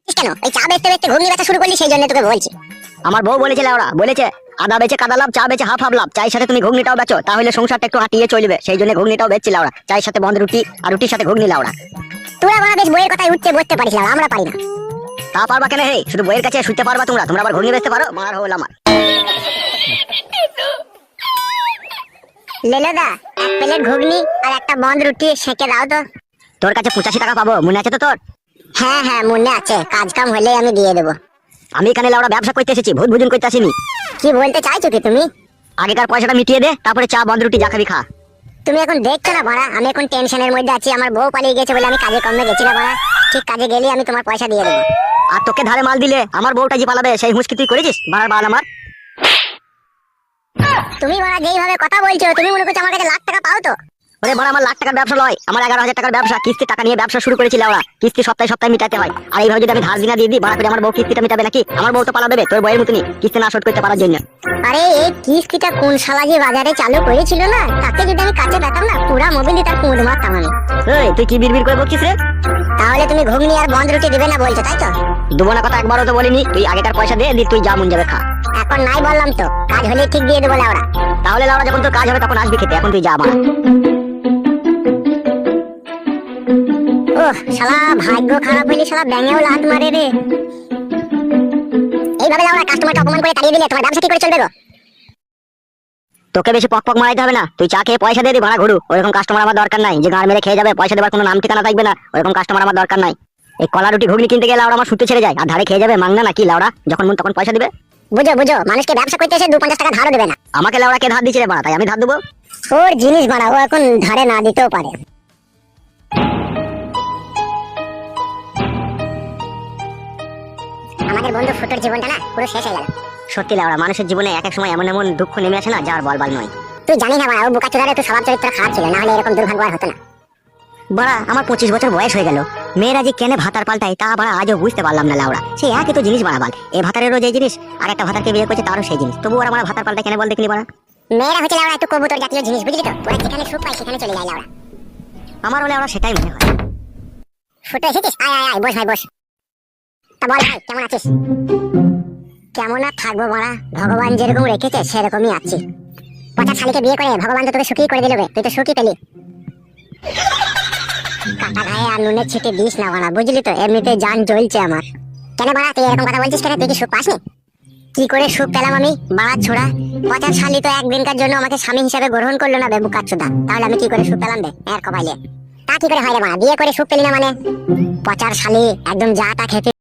কেন ওই চা বেচতে বেচতে ঘুগনি বেচা শুরু করলি সেই জন্য তোকে বলছি। আমার বউ বলেছিল ওরা বলেছে আদা বেচে কাদা লাভ, চা বেচে হাফ হাফ লাভ, চায়ের সাথে তুমি ঘুগনিটাও বেচো তাহলে সংসারটা একটু হাঁটিয়ে চলবে, সেই জন্য ঘুগনিটাও বেচছিল ওরা, চায়ের সাথে বন্ধ রুটি আর রুটির সাথে ঘুগনি লাউড়া। তোরা বাবা বেশ বইয়ের কথায় উঠতে বসতে পারিস না, আমরা পারি না। তা পারবা কেন হে? শুধু বইয়ের কাছে শুতে পারবা তোমরা আবার ঘুগনি বেচতে পারো? মার হল আমার। লেলোদা এক প্লেট ঘুগনি আর একটা বন্ধ রুটি সেকে দাও তো। তোর কাছে 85 টাকা পাবো, মনে আছে তো তোর? হ্যাঁ হ্যাঁ মনে আছে, কাজ কাম হলেই আমি দিয়ে দেবো। আমি এখানে লাউড়া ব্যবসা করতে এসেছি, ভূত ভুজন করতে আসিনি। কি বলতে চাইছো কি তুমি? আগেকার পয়সাটা মিটিয়ে দে, তারপরে চা বন্ধ রুটি যা খাবি খা। তুমি এখন দেখছো না বাড়া, আমি এখন টেনশনের মধ্যে আছি, আমার বউ পালিয়ে গেছে বলে আমি কাজে কমে গেছি না বাড়া। ঠিক কাজে গেলে আমি তোমার পয়সা দিয়ে দেবো। আর তোকে ধারে মাল দিলে আমার বউটা যে পালাবে সেই হুঁশকি তুই করেছিস? বাড়ার বাল আমার। তুমি বাড়া যেইভাবে কথা বলছো তুমি মনে করছো আমার কাছে লাখ টাকা পাও তো? ওরে বড়, আমার লাখ টাকার ব্যবসা লয়, আমার 11,000 টাকার ব্যবসা। কিস্তি টাকা নিয়ে ব্যবসা শুরু করেছিল ওরা, কিস্তি সপ্তাহে সপ্তাহে মিটাতে হয়। আর এইভাবে যদি আমি ধার দিনা দিয়ে দিই বাড়া করে, আমার বউ কিস্তিটা মিটাবে নাকি? আমার বউ তো পালাবে তোর বইয়ের মতনই, কিস্তি না শোধ করতে পারার জন্য। আরে এই কিস্তিটা কোন শালা যে বাজারে চালু করেছিল না, তাকে যদি আমি কাছে পেতাম না পুরা মোবিল দিয়ে তার কুঁদ মারতাম আমি। এই তুই কি বিড়বিড় করে বলছিস রে? তাহলে তুমি ঘুগনি আর বন্ধ রুটি দিবে না বলছো তাই তো? দেবো না কথা একবারও তো বলিনি, তুই আগেকার পয়সা দিয়ে তুই যা মন যাবে খা। এখন নাই বললাম তো, কাজ হলে ঠিক দিয়ে দেবো লাউড়া। তাহলে লাউড়া যখন তোর কাজ হবে তখন আসবি খেতে, এখন তুই যা আমার। ওহ শালা ভাগ্য খারাপ হইলে শালা ব্যাঙেও লাত মারে রে। এইভাবে লাউড়া কাস্টমারকে অপমান করে তাড়িয়ে দিলে তোমার ব্যবসা কি করে চলবে গো? তোকে বেশি পক পক মারাইতে হবে না, তুই চা খেয়ে পয়সা দিয়ে দি ভাড়া ঘুরু। ওরকম কাস্টমার আমার দরকার নাই যে গাড় মেরে খেয়ে যাবে, পয়সা দেবার কোনো নাম ঠিকানা থাকবে না, ওরকম কাস্টমার আমার দরকার নাই। এই কলা রুটি ঘুগনি কিনতে গেলে লাউড়া আমার শুতে ছেড়ে যায়, আর ধারে খেয়ে যাবে মাংনা নাকি লাউড়া? যখন মন তখন পয়সা দিবে। বুঝো বুঝো, মানুষকে ব্যবসা করতে এসে 2-50 টাকা ধারও দেবে না। আমাকে লাউড়া কে ধার দিচ্ছে রে বাড়া, তাই আমি ধার দেবো? ওর জিনিস বাড়া, ও এখন ধারে না দিতেও পারে। আমাদের বন্ধু ফুটোর জীবনটা না পুরো শেষ হয়ে গেল। সত্যি লাউড়া, মানুষের জীবনে এক এক সময় এমন এমন দুঃখ নেমে আসে না যার বলবার নয়। তুই জানিস না বাড়া, ও বোকাচোদার একটু স্বভাব চরিত্র খারাপ ছিল, না হলে এরকম দুর্ভাগ্য আর হতো না। বাড়া আমার 25 বছর বয়স হয়ে গেল, মেয়েরা যে কেনে ভাতার পাল্টায় তা বাড়া আজও বুঝতে পারলাম না লাউড়া। সেই একই তো জিনিস বাড়া বাল, এই ভাতারেরও যে জিনিস আর একটা ভাতারকে বিয়ে করছে তারও সেই জিনিস, তবু ওরা আমার ভাতার পাল্টা কেন বল দেখলি বাড়া? মেয়েরা হচ্ছে লাউড়া একটু কবুতর জাতীয় জিনিস, বুঝলি তো? ওরা যেখানে সুখ পায় সেখানে চলে যায় লাউড়া। আমার হলে ওরা সেটাই মনে হয়। ফুটো এসেছিস? আয় আয় আয়, বস ভাই বস। তা বল ভাই কেমন আছিস? কেমন আর থাকবো মারা, ভগবান যেরকম রেখেছে সেরকমই আছি। পচা শালিকে বিয়ে করে ভগবান তো তোকে সুখী করে দিল, তুই তো সুখী পেলি। কাটা গায়ে আর নুনের ছিটে দিস না বাড়া, বুঝলি তো? এমনিতে জান জ্বলছে আমার। কেন বাড়া তুই এরকম কথা বলছিস কেন? তুই কি সুখ পাসনি? কি করে সুখ পেলাম আমি বাড়া ছোড়া? পচা শালি তো একদিনকার জন্য আমাকে স্বামী হিসেবে গ্রহণ করলো না বেবু কাচ্চুদা, তাহলে আমি কি করে সুখ পেলাম বে এর কপাইলে? তা কি করে হয় রে বাড়া, বিয়ে করে সুখ পেলি না মানে? পচার শালি একদম যা তা খেতে